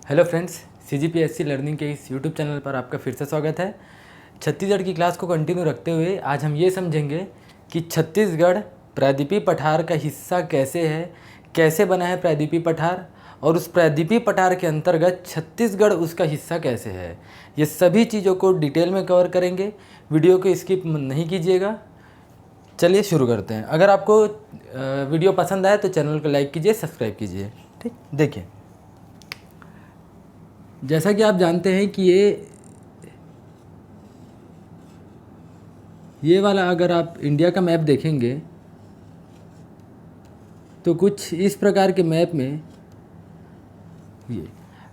Hello friends, CGPSC learning के इस YouTube channel पर आपका फिर से स्वागत है। छत्तीसगढ़ की क्लास को कंटिन्यू रखते हुए आज हम ये समझेंगे कि छत्तीसगढ़ प्रायद्वीपीय पठार का हिस्सा कैसे है, कैसे बना है प्रायद्वीपीय पठार, और उस प्रायद्वीपीय पठार के अंतर्गत छत्तीसगढ़ उसका हिस्सा कैसे है। ये सभी चीज़ों को डिटेल में कवर करेंगे। वीडियो को स्किप नहीं कीजिएगा। चलिए शुरू करते हैं। अगर आपको वीडियो पसंद आए तो चैनल को लाइक कीजिए, सब्सक्राइब कीजिए। ठीक, देखिए जैसा कि आप जानते हैं कि ये वाला अगर आप इंडिया का मैप देखेंगे तो कुछ इस प्रकार के मैप में ये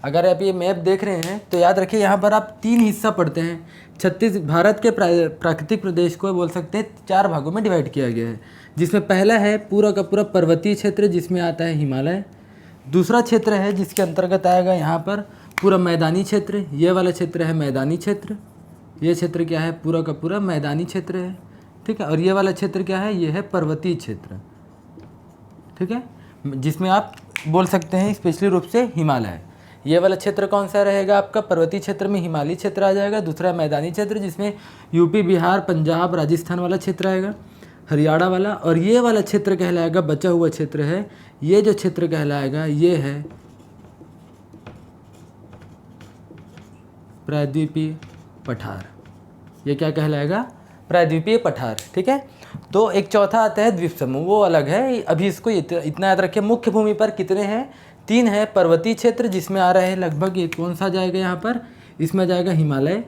अगर आप ये मैप देख रहे हैं तो याद रखिए यहाँ पर आप तीन हिस्सा पढ़ते हैं। भारत के प्राकृतिक प्रदेश को बोल सकते हैं चार भागों में डिवाइड किया गया है, जिसमें पहला है पूरा का पूरा पर्वतीय क्षेत्र जिसमें आता है हिमालय। दूसरा क्षेत्र है जिसके अंतर्गत आएगा यहाँ पर पूरा मैदानी क्षेत्र, ये वाला क्षेत्र है मैदानी क्षेत्र। ये क्षेत्र क्या है, पूरा का पूरा मैदानी क्षेत्र है। ठीक है, और ये वाला क्षेत्र क्या है, ये है पर्वतीय क्षेत्र। ठीक है, जिसमें आप बोल सकते हैं स्पेशली रूप से हिमालय। ये वाला क्षेत्र कौन सा रहेगा आपका, पर्वतीय क्षेत्र में हिमालयी क्षेत्र आ जाएगा। दूसरा मैदानी क्षेत्र जिसमें यूपी, बिहार, पंजाब, राजस्थान वाला क्षेत्र आएगा, हरियाणा वाला। और ये वाला क्षेत्र कहलाएगा बचा हुआ क्षेत्र है। ये जो क्षेत्र कहलाएगा ये है प्रायद्वीपीय पठार। ये क्या कहलाएगा, प्रायद्वीपीय पठार। ठीक है, तो एक चौथा आता है द्वीप समूह, वो अलग है। अभी इसको इतना याद रखिए, मुख्य भूमि पर कितने हैं, तीन है। पर्वतीय क्षेत्र जिसमें आ रहा है लगभग, ये कौन सा जाएगा यहाँ पर, इसमें जाएगा हिमालय,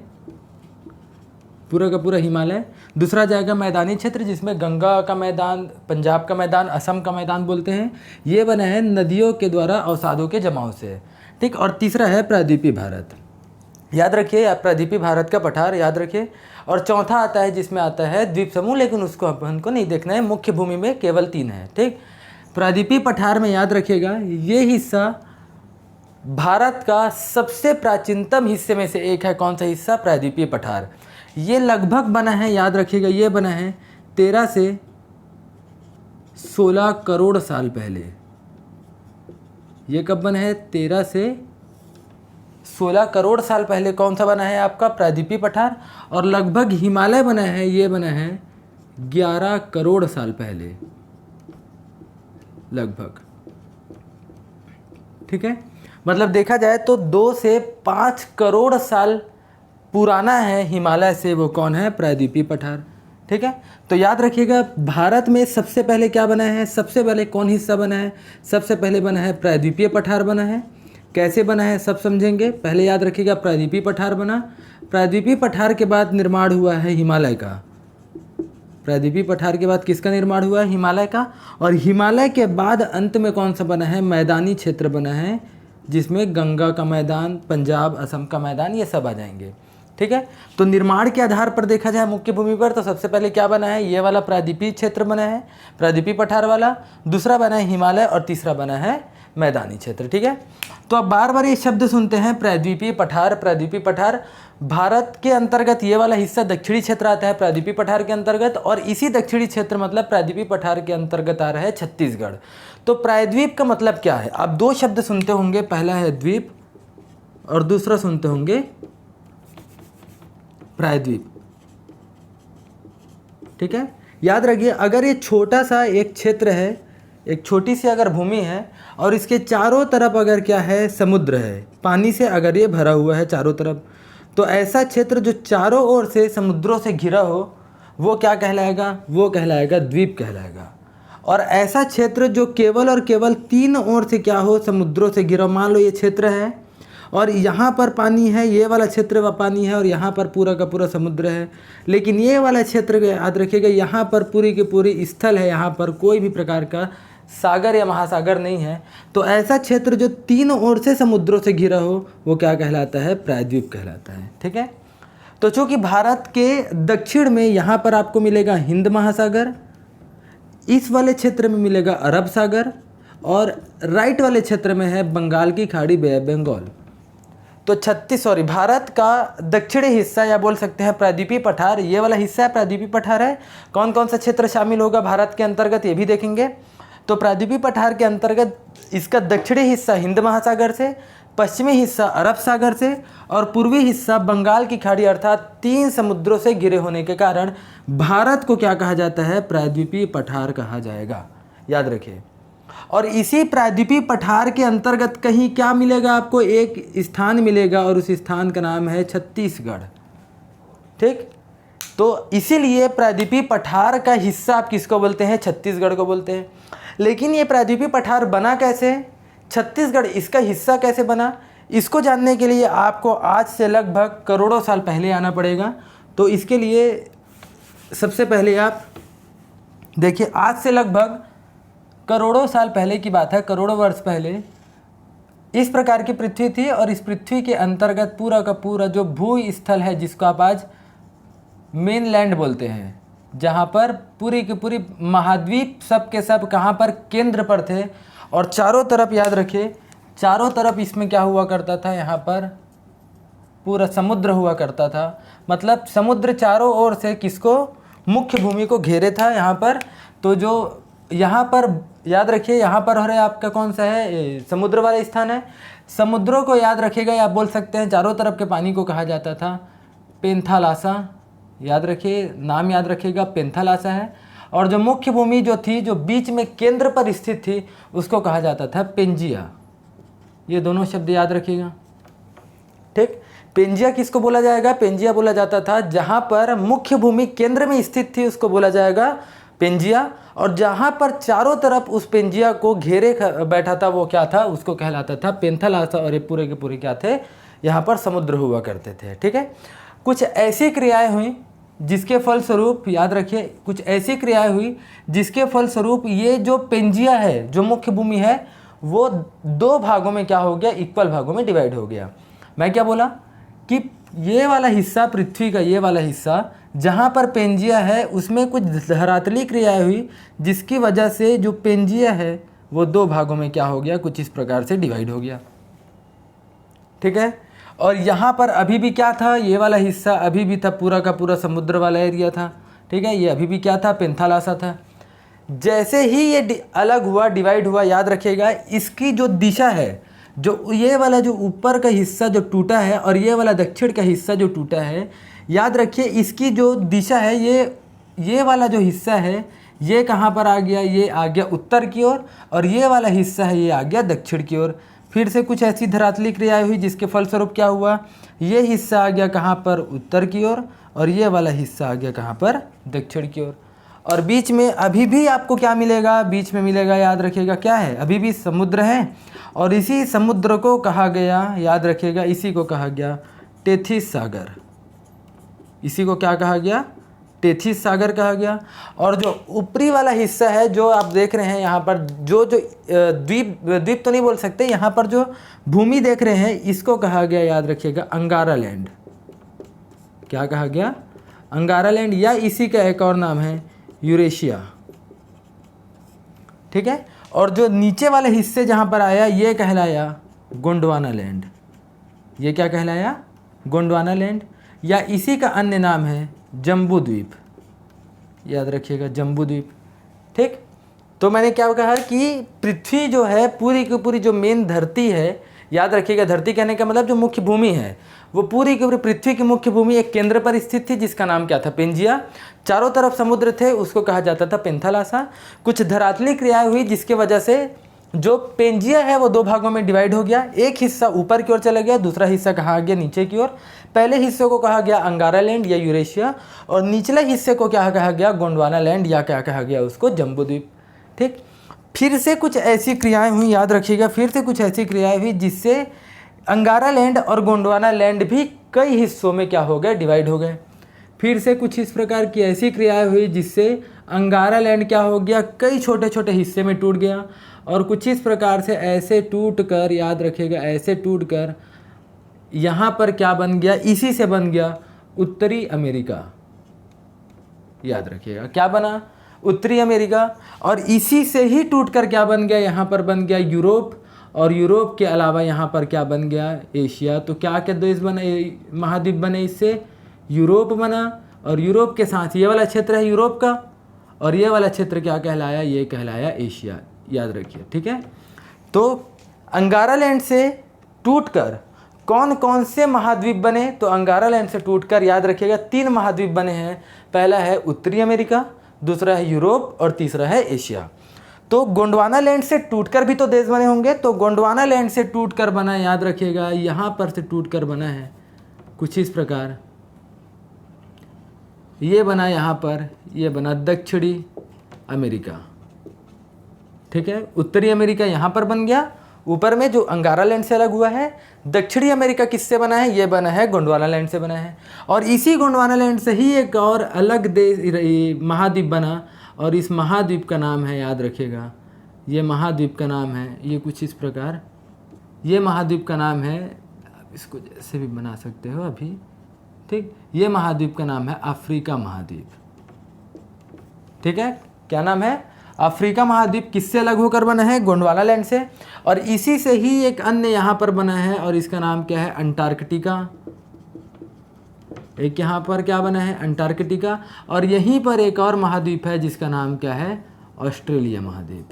पूरा का पूरा हिमालय। दूसरा जाएगा मैदानी क्षेत्र जिसमें गंगा का मैदान, पंजाब का मैदान, असम का मैदान बोलते हैं। ये बना है नदियों के द्वारा अवसादों के जमाव से। ठीक, और तीसरा है प्रायद्वीपीय भारत। याद रखिए, प्रायद्वीपीय भारत का पठार याद रखिए। और चौथा आता है जिसमें आता है द्वीप समूह, लेकिन उसको अपन को नहीं देखना है। मुख्य भूमि में केवल तीन है। ठीक, प्रायद्वीपीय पठार में याद रखिएगा ये हिस्सा भारत का सबसे प्राचीनतम हिस्से में से एक है। कौन सा हिस्सा, प्रायद्वीपीय पठार। ये लगभग बना है, याद रखिएगा, ये बना है 13 से 16 करोड़ साल पहले। ये कब बना है, 13 से 16 करोड़ साल पहले कौन सा बना है आपका, प्रायद्वीपीय पठार। और लगभग हिमालय बना है, ये बना है 11 करोड़ साल पहले लगभग। ठीक है, मतलब देखा जाए तो 2 से 5 करोड़ साल पुराना है हिमालय से। वो कौन है, प्रायद्वीपीय पठार। ठीक है, तो याद रखिएगा भारत में सबसे पहले क्या बना है, सबसे पहले कौन हिस्सा बना है, सबसे पहले बना है प्रायद्वीपीय पठार बना है। कैसे बना है सब समझेंगे। पहले याद रखिएगा प्रायद्वीपीय पठार बना। प्रायद्वीपीय पठार के बाद निर्माण हुआ है हिमालय का। प्रायद्वीपीय पठार के बाद किसका निर्माण हुआ है, हिमालय का। और हिमालय के बाद अंत में कौन सा बना है, मैदानी क्षेत्र बना है, जिसमें गंगा का मैदान, पंजाब, असम का मैदान, ये सब आ जाएंगे। ठीक है, तो निर्माण के आधार पर देखा जाए मुख्य भूमि पर, तो सबसे पहले क्या बना है, ये वाला प्रायद्वीपीय क्षेत्र बना है, प्रायद्वीपीय पठार वाला। दूसरा बना है हिमालय, और तीसरा बना है मैदानी क्षेत्र। ठीक है, तो अब बार बार ये शब्द सुनते हैं प्रायद्वीपीय पठार, प्रायद्वीपीय पठार। भारत के अंतर्गत ये वाला हिस्सा दक्षिणी क्षेत्र आता है प्रायद्वीपीय पठार के अंतर्गत, और इसी दक्षिणी क्षेत्र मतलब प्रायद्वीपीय पठार के अंतर्गत आ रहा है छत्तीसगढ़। तो प्रायद्वीप का मतलब क्या है, आप दो शब्द सुनते होंगे, पहला है द्वीप और दूसरा सुनते होंगे प्रायद्वीप। ठीक है, याद रखिए अगर ये छोटा सा एक क्षेत्र है, एक छोटी सी अगर भूमि है, और इसके चारों तरफ अगर क्या है, समुद्र है, पानी से अगर ये भरा हुआ है चारों तरफ, तो ऐसा क्षेत्र जो चारों ओर से समुद्रों से घिरा हो वो क्या कहलाएगा, वो कहलाएगा द्वीप कहलाएगा। और ऐसा क्षेत्र जो केवल और केवल तीन ओर से क्या हो, समुद्रों से घिरा। मान लो ये क्षेत्र है और यहाँ पर पानी है, ये वाला क्षेत्र व पानी है, और यहाँ पर पूरा का पूरा समुद्र है। लेकिन ये वाला क्षेत्र याद रखिएगा यहाँ पर पूरी की पूरी स्थल है, यहाँ पर कोई भी प्रकार का सागर या महासागर नहीं है। तो ऐसा क्षेत्र जो तीनों ओर से समुद्रों से घिरा हो वो क्या कहलाता है, प्रायद्वीप कहलाता है। ठीक है, तो चूँकि भारत के दक्षिण में यहाँ पर आपको मिलेगा हिंद महासागर, इस वाले क्षेत्र में मिलेगा अरब सागर, और राइट वाले क्षेत्र में है बंगाल की खाड़ी, बे ऑफ बंगाल। तो भारत का दक्षिणी हिस्सा या बोल सकते हैं प्रायद्वीपीय पठार, ये वाला हिस्सा है प्रायद्वीपीय पठार है। कौन कौन सा क्षेत्र शामिल होगा भारत के अंतर्गत ये भी देखेंगे। तो प्रायद्वीपीय पठार के अंतर्गत इसका दक्षिणी हिस्सा हिंद महासागर से, पश्चिमी हिस्सा अरब सागर से और पूर्वी हिस्सा बंगाल की खाड़ी अर्थात 3 समुद्रों से घिरे होने के कारण भारत को क्या कहा जाता है? प्रायद्वीपीय पठार कहा जाएगा, याद रखिए। और इसी प्रायद्वीपीय पठार के अंतर्गत कहीं क्या मिलेगा आपको? एक स्थान मिलेगा और उस स्थान का नाम है छत्तीसगढ़। ठीक, तो इसीलिए प्रायद्वीपीय पठार का हिस्सा आप किसको बोलते हैं? छत्तीसगढ़ को बोलते हैं। लेकिन ये प्रायद्वीपीय पठार बना कैसे? छत्तीसगढ़ इसका हिस्सा कैसे बना? इसको जानने के लिए आपको आज से लगभग करोड़ों साल पहले आना पड़ेगा। तो इसके लिए सबसे पहले आप देखिए, आज से लगभग करोड़ों साल पहले की बात है, करोड़ों वर्ष पहले इस प्रकार की पृथ्वी थी और इस पृथ्वी के अंतर्गत पूरा का पूरा जो भू स्थल है, जिसको आप आज मेनलैंड बोलते हैं, जहाँ पर पूरी की पूरी महाद्वीप सब के सब कहाँ पर? केंद्र पर थे। और चारों तरफ याद रखिए, चारों तरफ इसमें क्या हुआ करता था? यहाँ पर पूरा समुद्र हुआ करता था। मतलब समुद्र चारों ओर से किसको? मुख्य भूमि को घेरे था यहाँ पर। तो जो यहाँ पर याद रखिए, यहाँ पर हो रहा है आपका कौन सा है? समुद्र वाला स्थान है। समुद्रों को याद रखिएगा, या आप बोल सकते हैं चारों तरफ के पानी को कहा जाता था पेंथालासा। याद रखिए, नाम याद रखिएगा, पेंथालासा है। और जो मुख्य भूमि जो थी, जो बीच में केंद्र पर स्थित थी, उसको कहा जाता था पेंजिया। ये दोनों शब्द याद रखिएगा। ठीक, पेंजिया किसको बोला जाएगा? पेंजिया बोला जाता था जहाँ पर मुख्य भूमि केंद्र में स्थित थी, उसको बोला जाएगा पेंजिया। और जहाँ पर चारों तरफ उस पेंजिया को घेरे बैठा था, वो क्या था? उसको कहलाता था पेंथालासा। और ये पूरे के पूरे क्या थे? यहाँ पर समुद्र हुआ करते थे। ठीक है, कुछ ऐसी क्रियाएं हुई जिसके फलस्वरूप, याद रखिए, कुछ ऐसी क्रियाएं हुई जिसके फलस्वरूप ये जो पेंजिया है, जो मुख्य भूमि है, वो 2 भागों में क्या हो गया? इक्वल भागों में डिवाइड हो गया। मैं क्या बोला कि ये वाला हिस्सा पृथ्वी का, ये वाला हिस्सा जहाँ पर पेंजिया है, उसमें कुछ धरातली क्रियाएं हुई जिसकी वजह से जो पेंजिया है वो 2 भागों में क्या हो गया? कुछ इस प्रकार से डिवाइड हो गया। ठीक है, और यहाँ पर अभी भी क्या था? ये वाला हिस्सा अभी भी था, पूरा का पूरा समुद्र वाला एरिया था। ठीक है, ये अभी भी क्या था? पेंथालासा था। जैसे ही ये अलग हुआ, डिवाइड हुआ, याद रखिएगा, इसकी जो दिशा है, जो ये वाला जो ऊपर का हिस्सा जो टूटा है और ये वाला दक्षिण का हिस्सा जो टूटा है, याद रखिए, इसकी जो दिशा है, ये वाला जो हिस्सा है, ये कहाँ पर आ गया? ये आ गया उत्तर की ओर। और ये वाला हिस्सा है, ये आ गया दक्षिण की ओर। फिर से कुछ ऐसी धरातली क्रियाएं हुई जिसके फलस्वरूप क्या हुआ? ये हिस्सा आ गया कहाँ पर? उत्तर की ओर। और ये वाला हिस्सा आ गया कहाँ पर? दक्षिण की ओर। और बीच में अभी भी आपको क्या मिलेगा? बीच में मिलेगा, याद रखिएगा, क्या है? अभी भी समुद्र है। और इसी समुद्र को कहा गया, याद रखिएगा, इसी को कहा गया टेथिस सागर। इसी को क्या कहा गया? टेथिस सागर कहा गया। और जो ऊपरी वाला हिस्सा है, जो आप देख रहे हैं यहाँ पर, जो द्वीप तो नहीं बोल सकते, यहाँ पर जो भूमि देख रहे हैं, इसको कहा गया, याद रखिएगा, अंगारा लैंड। क्या कहा गया? अंगारा लैंड, या इसी का एक और नाम है यूरेशिया। ठीक है, और जो नीचे वाले हिस्से जहाँ पर आया, ये कहलाया गोंडवाना लैंड। ये क्या कहलाया? गोंडवाना लैंड, या इसी का अन्य नाम है जम्बू द्वीप। याद रखिएगा, जम्बू द्वीप। ठीक, तो मैंने क्या कहा कि पृथ्वी जो है, पूरी की पूरी जो मेन धरती है, याद रखिएगा, धरती कहने का मतलब जो मुख्य भूमि है, वो पूरी की पूरी पृथ्वी की मुख्य भूमि एक केंद्र पर स्थित थी, जिसका नाम क्या था? पेंजिया। चारों तरफ समुद्र थे, उसको कहा जाता था पेंथालासा। कुछ धरातली क्रियाएं हुई जिसकी वजह से जो पेंजिया है वो 2 भागों में डिवाइड हो गया। एक हिस्सा ऊपर की ओर चला गया, दूसरा हिस्सा कहाँ आ गया? नीचे की ओर। पहले हिस्से को कहा गया अंगारा लैंड या यूरेशिया, और निचले हिस्से को क्या कहा गया? गोंडवाना लैंड, या क्या कहा गया उसको? जम्बू द्वीप। ठीक, फिर से कुछ ऐसी क्रियाएं हुई, याद रखिएगा, फिर से कुछ ऐसी क्रियाएं हुई जिससे अंगारा लैंड और गोंडवाना लैंड भी कई हिस्सों में क्या हो गए? डिवाइड हो गए। फिर से कुछ इस प्रकार की ऐसी क्रियाएं हुई जिससे अंगारा लैंड क्या हो गया? कई छोटे छोटे हिस्से में टूट गया। और कुछ इस प्रकार से ऐसे टूट कर, याद रखिएगा, ऐसे टूट कर यहाँ पर क्या बन गया? इसी से बन गया उत्तरी अमेरिका। याद रखिएगा, क्या बना? उत्तरी अमेरिका। और इसी से ही टूटकर क्या बन गया? यहाँ पर बन गया यूरोप। और यूरोप के अलावा यहाँ पर क्या बन गया? एशिया। तो क्या क्या देश बने, महाद्वीप बने इससे? यूरोप बना। और यूरोप के साथ ये वाला क्षेत्र है यूरोप का, और ये वाला क्षेत्र क्या कहलाया? ये कहलाया एशिया। याद रखिए, ठीक है। तो अंगारा लैंड से टूटकर कौन कौन से महाद्वीप बने, तो अंगारा लैंड से टूटकर याद रखिएगा 3 महाद्वीप बने हैं। पहला है उत्तरी अमेरिका, दूसरा है यूरोप और तीसरा है एशिया। तो गोंडवाना लैंड से टूटकर भी तो देश बने होंगे, तो गोंडवाना लैंड से टूटकर बना, याद रखिएगा यहाँ पर से टूटकर बना है कुछ इस प्रकार, ये बना यहाँ पर, ये बना दक्षिणी अमेरिका। ठीक है, उत्तरी अमेरिका यहाँ पर बन गया, ऊपर में जो अंगारा लैंड से अलग हुआ है। दक्षिणी अमेरिका किससे बना है, ये बना है गोंडवाना लैंड से बना है। और इसी गोंडवाना लैंड से ही एक और अलग देश महाद्वीप बना, और इस महाद्वीप का नाम है, याद रखिएगा ये महाद्वीप का नाम है, ये कुछ इस प्रकार, ये महाद्वीप का नाम है, इसको जैसे भी बना सकते हो अभी। ठीक, ये महाद्वीप का नाम है अफ्रीका महाद्वीप। ठीक है, क्या नाम है, अफ्रीका महाद्वीप। किससे अलग होकर बना है, गोंडवाना लैंड से। और इसी से ही एक अन्य यहाँ पर बना है, और इसका नाम क्या है, अंटार्कटिका। एक यहाँ पर क्या बना है, अंटार्कटिका। और यहीं पर एक और महाद्वीप है जिसका नाम क्या है, ऑस्ट्रेलिया महाद्वीप।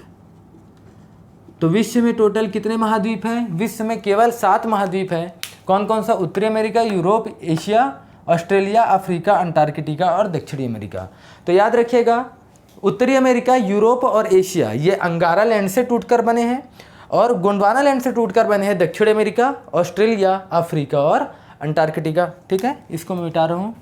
तो विश्व में टोटल कितने महाद्वीप हैं, विश्व में केवल 7 महाद्वीप हैं। कौन कौन सा, उत्तरी America, Europe, Asia, Australia, Africa, Antarctica और दक्षिणी अमेरिका। तो याद रखिएगा उत्तरी अमेरिका, यूरोप और एशिया ये अंगारा लैंड से टूटकर बने हैं, और गोंडवाना लैंड से टूटकर बने हैं दक्षिण अमेरिका, ऑस्ट्रेलिया, अफ्रीका और अंटार्कटिका। ठीक है, इसको मैं मिटा रहा हूँ।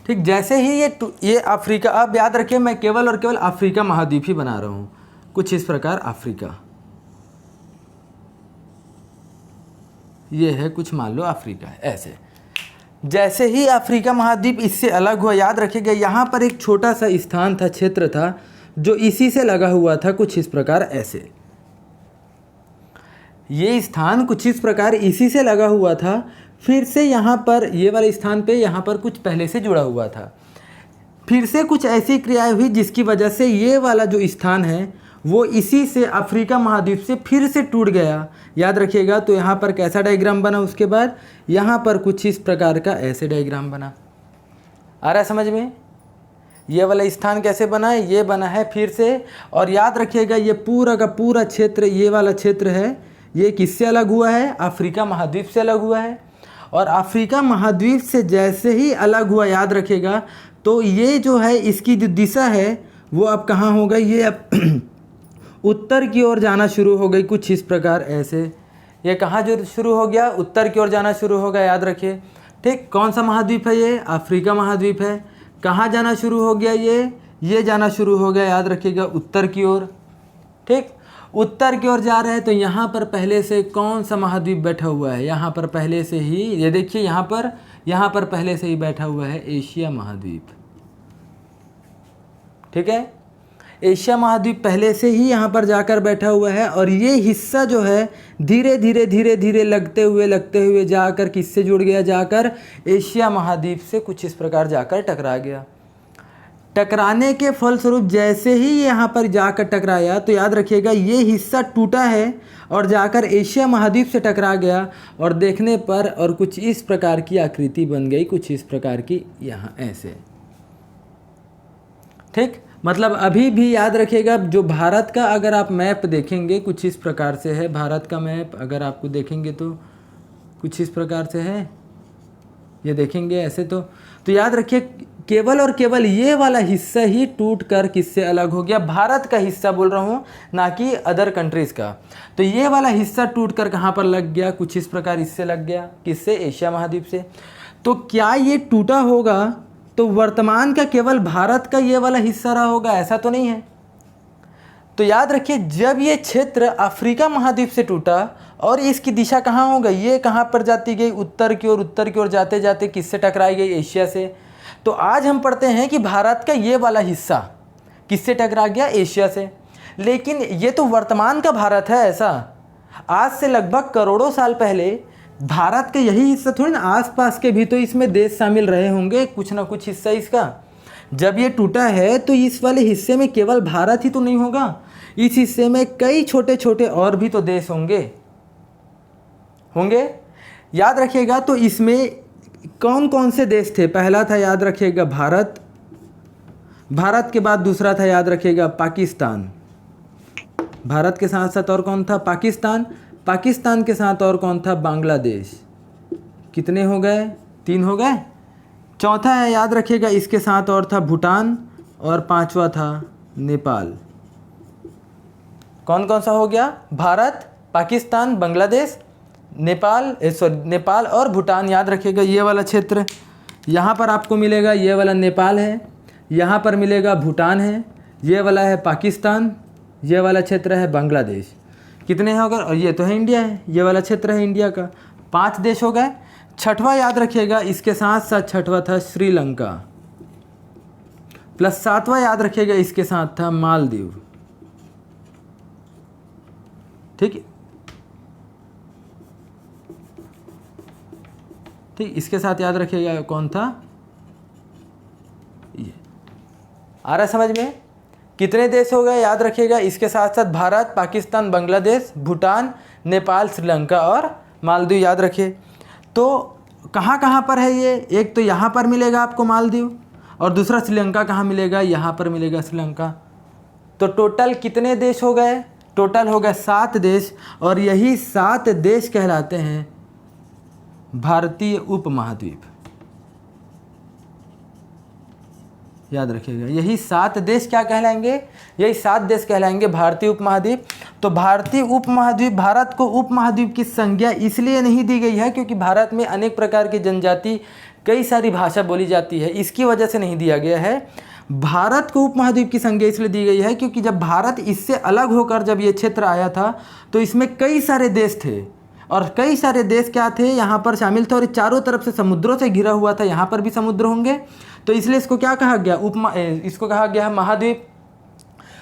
ठीक, जैसे ही ये अफ्रीका, अब याद रखिए मैं केवल और केवल अफ्रीका महाद्वीप ही बना रहा हूँ, कुछ इस प्रकार अफ्रीका, ये है कुछ मान लो अफ्रीका है, ऐसे। जैसे ही अफ्रीका महाद्वीप इससे अलग हुआ, याद रखिएगा यहाँ पर एक छोटा सा स्थान था, क्षेत्र था, जो इसी से लगा हुआ था, कुछ इस प्रकार ऐसे। ये स्थान कुछ इस प्रकार इसी से लगा हुआ था, फिर से यहाँ पर ये वाले स्थान पे यहाँ पर कुछ पहले से जुड़ा हुआ था, फिर से कुछ ऐसी क्रियाएं हुई जिसकी वजह से ये वाला जो स्थान है वो इसी से अफ्रीका महाद्वीप से फिर से टूट गया, याद रखिएगा। तो यहाँ पर कैसा डायग्राम बना, उसके बाद यहाँ पर कुछ इस प्रकार का ऐसे डायग्राम बना। आ रहा है समझ में, ये वाला स्थान कैसे बना है, ये बना है फिर से। और याद रखिएगा ये पूरा का पूरा क्षेत्र, ये वाला क्षेत्र है, ये किससे अलग हुआ है, अफ्रीका महाद्वीप से अलग हुआ है। और अफ्रीका महाद्वीप से जैसे ही अलग हुआ, याद रखिएगा, तो ये जो है इसकी जो दिशा है वो अब कहाँ हो गई, ये अब उत्तर की ओर जाना शुरू हो गई, कुछ इस प्रकार ऐसे। ये कहाँ जो शुरू हो गया, उत्तर की ओर जाना शुरू हो गया, याद रखिए। ठीक, कौन सा महाद्वीप है ये, अफ्रीका महाद्वीप है। कहाँ जाना शुरू हो गया, ये जाना शुरू हो गया, याद रखिएगा उत्तर की ओर। ठीक, उत्तर की ओर जा रहे हैं, तो यहाँ पर पहले से कौन सा महाद्वीप बैठा हुआ है, यहाँ पर पहले से ही, ये देखिए यहाँ पर पहले से ही बैठा हुआ है एशिया महाद्वीप। ठीक है, एशिया महाद्वीप पहले से ही यहाँ पर जाकर बैठा हुआ है। और ये हिस्सा जो है धीरे धीरे लगते हुए जाकर किससे जुड़ गया, जाकर एशिया महाद्वीप से कुछ इस प्रकार जाकर टकरा गया। टकराने के फलस्वरूप जैसे ही यहाँ पर जाकर टकराया, तो याद रखिएगा ये हिस्सा टूटा है और जाकर एशिया महाद्वीप से टकरा गया, और देखने पर और कुछ इस प्रकार की आकृति बन गई, कुछ इस प्रकार की, यहाँ ऐसे। ठीक, मतलब अभी भी याद रखिएगा जो भारत का अगर आप मैप देखेंगे कुछ इस प्रकार से है, भारत का मैप अगर आपको देखेंगे तो कुछ इस प्रकार से है, ये देखेंगे ऐसे। तो याद रखिए केवल और केवल ये वाला हिस्सा ही टूट कर किससे अलग हो गया, भारत का हिस्सा बोल रहा हूँ, ना कि अदर कंट्रीज़ का। तो ये वाला हिस्सा टूट कर कहाँ पर लग गया, कुछ इस प्रकार इससे लग गया, किससे, एशिया महाद्वीप से। तो क्या ये टूटा होगा तो वर्तमान का केवल भारत का ये वाला हिस्सा रहा होगा, ऐसा तो नहीं है। तो याद रखिए जब ये क्षेत्र अफ्रीका महाद्वीप से टूटा और इसकी दिशा कहाँ हो गई, ये कहाँ पर जाती गई, उत्तर की ओर जाते जाते किससे टकराई गई, एशिया से। तो आज हम पढ़ते हैं कि भारत का ये वाला हिस्सा किससे टकरा गया, एशिया से। लेकिन ये तो वर्तमान का भारत है, ऐसा आज से लगभग करोड़ों साल पहले भारत का यही हिस्सा थोड़ी ना, आसपास के भी तो इसमें देश शामिल रहे होंगे, कुछ ना कुछ हिस्सा इसका। जब ये टूटा है तो इस वाले हिस्से में केवल भारत ही तो नहीं होगा, इस हिस्से में कई छोटे छोटे और भी तो देश होंगे याद रखिएगा। तो इसमें कौन कौन से देश थे, पहला था याद रखिएगा भारत, भारत के बाद दूसरा था याद रखिएगा पाकिस्तान, भारत के साथ साथ और कौन था? पाकिस्तान। पाकिस्तान के साथ और कौन था? बांग्लादेश। कितने हो गए? 3 हो गए। चौथा है, याद रखिएगा, इसके साथ और था भूटान, और पांचवा था नेपाल। कौन कौन सा हो गया? भारत, पाकिस्तान, बांग्लादेश, नेपाल और भूटान। याद रखिएगा ये वाला क्षेत्र यहाँ पर आपको मिलेगा, ये वाला नेपाल है, यहाँ पर मिलेगा भूटान है, ये वाला है पाकिस्तान, ये वाला क्षेत्र है बांग्लादेश। कितने हो गए? और ये तो है इंडिया है, ये वाला क्षेत्र है इंडिया का। 5 देश हो गए। छठवां याद रखिएगा, इसके साथ साथ छठवां था श्रीलंका, प्लस 7वां याद रखिएगा, इसके साथ था मालदीव। ठीक है, ठीक, इसके साथ याद रखिएगा कौन था? ये। आ रहा है समझ में? कितने देश हो गए? याद रखिएगा, इसके साथ साथ भारत, पाकिस्तान, बांग्लादेश, भूटान, नेपाल, श्रीलंका और मालदीव। याद रखिए। तो कहाँ कहाँ पर है ये? एक तो यहाँ पर मिलेगा आपको मालदीव, और दूसरा श्रीलंका कहाँ मिलेगा? यहाँ पर मिलेगा श्रीलंका। तो टोटल कितने देश हो गए? टोटल हो गए 7 देश, और यही 7 देश कहलाते हैं भारतीय उपमहाद्वीप। याद रखिएगा, यही 7 देश क्या कहलाएंगे? यही 7 देश कहलाएंगे भारतीय उपमहाद्वीप। तो भारतीय उपमहाद्वीप, भारत को उपमहाद्वीप की संज्ञा इसलिए नहीं दी गई है क्योंकि भारत में अनेक प्रकार की जनजाति, कई सारी भाषा बोली जाती है, इसकी वजह से नहीं दिया गया है। भारत को उपमहाद्वीप की संज्ञा इसलिए दी गई है क्योंकि जब भारत इससे अलग होकर जब ये क्षेत्र आया था तो इसमें कई सारे देश थे, और कई सारे देश क्या थे? यहाँ पर शामिल थे, और चारों तरफ से समुद्रों से घिरा हुआ था। यहाँ पर भी समुद्र होंगे, तो इसलिए इसको क्या कहा गया? इसको कहा गया महाद्वीप।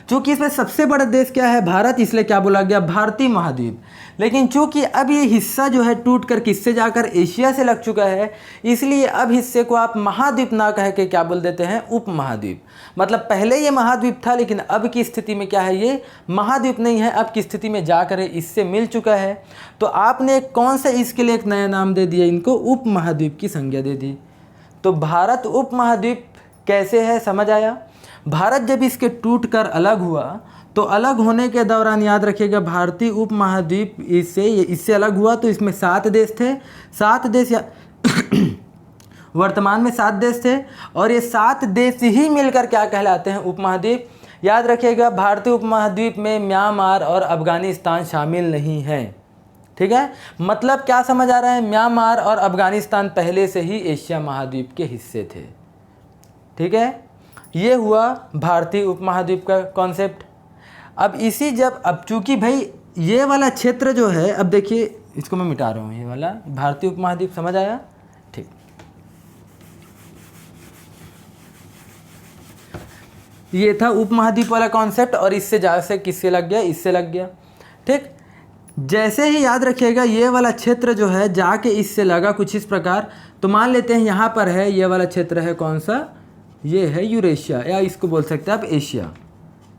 चूँकि इसमें सबसे बड़ा देश क्या है? भारत, इसलिए क्या बोला गया? भारतीय महाद्वीप। लेकिन चूँकि अब ये हिस्सा जो है टूट कर किससे जाकर एशिया से लग चुका है, इसलिए अब हिस्से को आप महाद्वीप ना कह के क्या बोल देते हैं? उपमहाद्वीप। मतलब पहले ये महाद्वीप था, लेकिन अब की स्थिति में क्या है? ये महाद्वीप नहीं है, अब की स्थिति में जाकर इससे मिल चुका है। तो आपने कौन सा इसके लिए एक नया नाम दे दिया? इनको उपमहाद्वीप की संज्ञा दे दी। तो भारत उपमहाद्वीप कैसे है, समझ आया? भारत जब इसके टूट कर अलग हुआ तो अलग होने के दौरान याद रखिएगा, भारतीय उपमहाद्वीप इससे अलग हुआ तो इसमें 7 देश थे। 7 देश वर्तमान में 7 देश थे, और ये 7 देश ही मिलकर क्या कहलाते हैं? उपमहाद्वीप। याद रखिएगा, भारतीय उपमहाद्वीप में म्यांमार और अफगानिस्तान शामिल नहीं है। ठीक है, मतलब क्या समझ आ रहा है? म्यांमार और अफगानिस्तान पहले से ही एशिया महाद्वीप के हिस्से थे। ठीक है, ये हुआ भारतीय उपमहाद्वीप का कॉन्सेप्ट। अब चूंकि भाई ये वाला क्षेत्र जो है, अब देखिए इसको मैं मिटा रहा हूँ, ये वाला भारतीय उपमहाद्वीप, समझ आया? ठीक, ये था उपमहाद्वीप वाला कॉन्सेप्ट, और इससे जैसे किससे लग गया? इससे लग गया। ठीक, जैसे ही याद रखिएगा ये वाला क्षेत्र जो है जाके इससे लगा कुछ इस प्रकार। तो मान लेते हैं यहाँ पर है, ये वाला क्षेत्र है कौन सा? ये है यूरेशिया, या इसको बोल सकते हैं आप एशिया।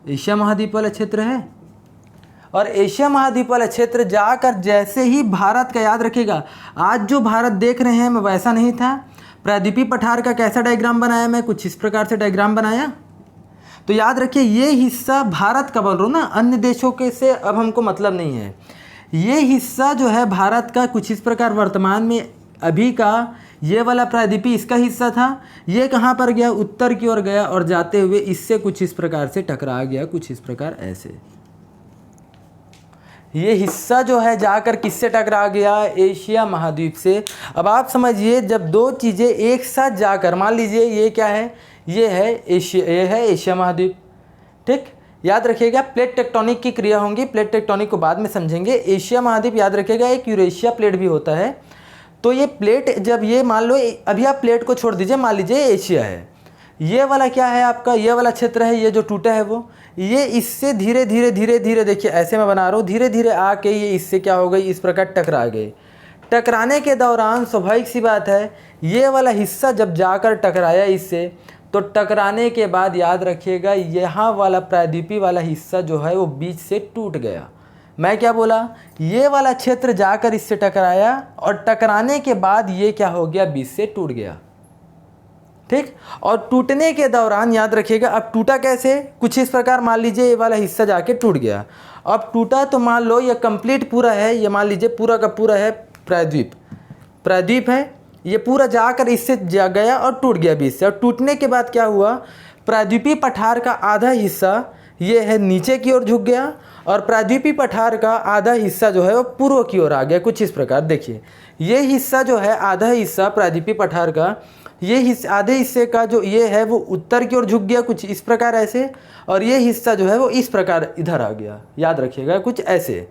एशिया महाद्वीप वाला क्षेत्र है, और एशिया महाद्वीप वाला क्षेत्र जाकर जैसे ही भारत का, याद रखिएगा, आज जो भारत देख रहे हैं मैं वैसा नहीं था। प्रायद्वीपीय पठार का कैसा डायग्राम बनाया? मैं कुछ इस प्रकार से डायग्राम बनाया। तो याद रखिए ये हिस्सा भारत का बोल रहा हूँ ना, अन्य देशों के से अब हमको मतलब नहीं है। ये हिस्सा जो है भारत का कुछ इस प्रकार वर्तमान में अभी का ये वाला प्रायद्वीपीय इसका हिस्सा था। ये कहाँ पर गया? उत्तर की ओर गया, और जाते हुए इससे कुछ इस प्रकार से टकरा गया, कुछ इस प्रकार ऐसे। ये हिस्सा जो है जाकर किससे टकरा गया? एशिया महाद्वीप से। अब आप समझिए, जब दो चीज़ें एक साथ जाकर, मान लीजिए ये क्या है? ये है एशिया महाद्वीप। ठीक, याद रखिएगा प्लेट टेक्टोनिक की क्रिया होंगी, प्लेट टेक्टोनिक को बाद में समझेंगे। एशिया महाद्वीप याद रखिएगा, एक यूरेशिया प्लेट भी होता है। तो ये प्लेट, जब ये मान लो अभी आप प्लेट को छोड़ दीजिए, मान लीजिए एशिया है, ये वाला क्या है आपका? ये वाला क्षेत्र है, ये जो टूटा है वो, ये इससे धीरे धीरे धीरे धीरे, देखिए ऐसे मैं बना रहा हूँ, धीरे धीरे आके ये इससे क्या हो गई? इस प्रकार टकरा गए। टकराने के दौरान स्वाभाविक सी बात है, ये वाला हिस्सा जब जाकर टकराया इससे, तो टकराने के बाद याद रखिएगा यहाँ वाला प्रायद्वीपीय वाला हिस्सा जो है वो बीच से टूट गया। मैं क्या बोला? ये वाला क्षेत्र जाकर इससे टकराया, और टकराने के बाद ये क्या हो गया? बीच से टूट गया। ठीक। और टूटने के दौरान याद रखिएगा, अब टूटा कैसे, कुछ इस प्रकार, मान लीजिए ये वाला हिस्सा जाके टूट गया। अब टूटा तो मान लो ये कंप्लीट पूरा है, ये मान लीजिए पूरा का पूरा है प्रायद्वीप, प्रायद्वीप है, ये पूरा जाकर इससे जा गया और टूट गया बीच से। और टूटने के बाद क्या हुआ, प्रायद्वीपीय पठार का आधा हिस्सा ये है नीचे की ओर झुक गया और प्रायद्वीपीय पठार का आधा हिस्सा जो है वो पूर्व की ओर आ गया। कुछ इस प्रकार देखिए, ये हिस्सा जो है आधा हिस्सा प्रायद्वीपीय पठार का, ये हिस्सा आधे हिस्से का जो ये है वो उत्तर की ओर झुक गया कुछ इस प्रकार ऐसे, और ये हिस्सा जो है वो इस प्रकार इधर आ गया। याद रखिएगा कुछ ऐसे,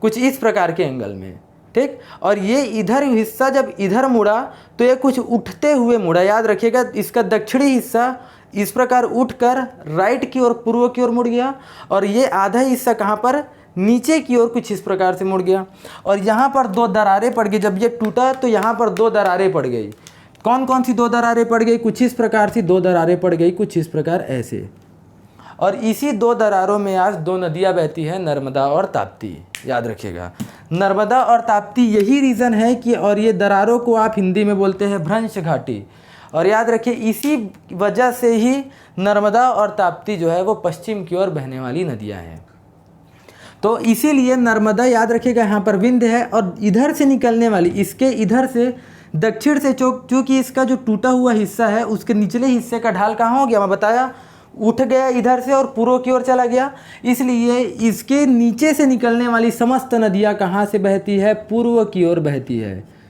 कुछ इस प्रकार के एंगल में, ठीक। और ये इधर हिस्सा जब इधर मुड़ा तो ये कुछ उठते हुए मुड़ा। याद रखिएगा इसका दक्षिणी हिस्सा इस प्रकार उठकर राइट की ओर पूर्व की ओर मुड़ गया, और ये आधा हिस्सा कहाँ पर, नीचे की ओर कुछ इस प्रकार से मुड़ गया। और यहाँ पर दो दरारें पड़ गई, जब ये टूटा तो यहाँ पर दो दरारें पड़ गई। कौन कौन सी दो दरारें पड़ गई, कुछ इस प्रकार से दो दरारें पड़ गई, कुछ इस प्रकार ऐसे। और इसी दो दरारों में आज दो नदियाँ बहती हैं, नर्मदा और ताप्ती। याद रखिएगा नर्मदा और ताप्ती, यही रीज़न है कि, और ये दरारों को आप हिंदी में बोलते हैं भ्रंश घाटी। और याद रखिए इसी वजह से ही नर्मदा और ताप्ती जो है वो पश्चिम की ओर बहने वाली नदियाँ हैं। तो इसीलिए नर्मदा याद रखिएगा यहाँ पर विंध्य है, और इधर से निकलने वाली, इसके इधर से दक्षिण से चूँकि इसका जो टूटा हुआ हिस्सा है उसके निचले हिस्से का ढाल कहाँ हो गया, मैं बताया उठ गया इधर से और पूर्व की ओर चला गया, इसलिए इसके नीचे से निकलने वाली समस्त नदियाँ कहाँ से बहती है, पूर्व की ओर बहती है।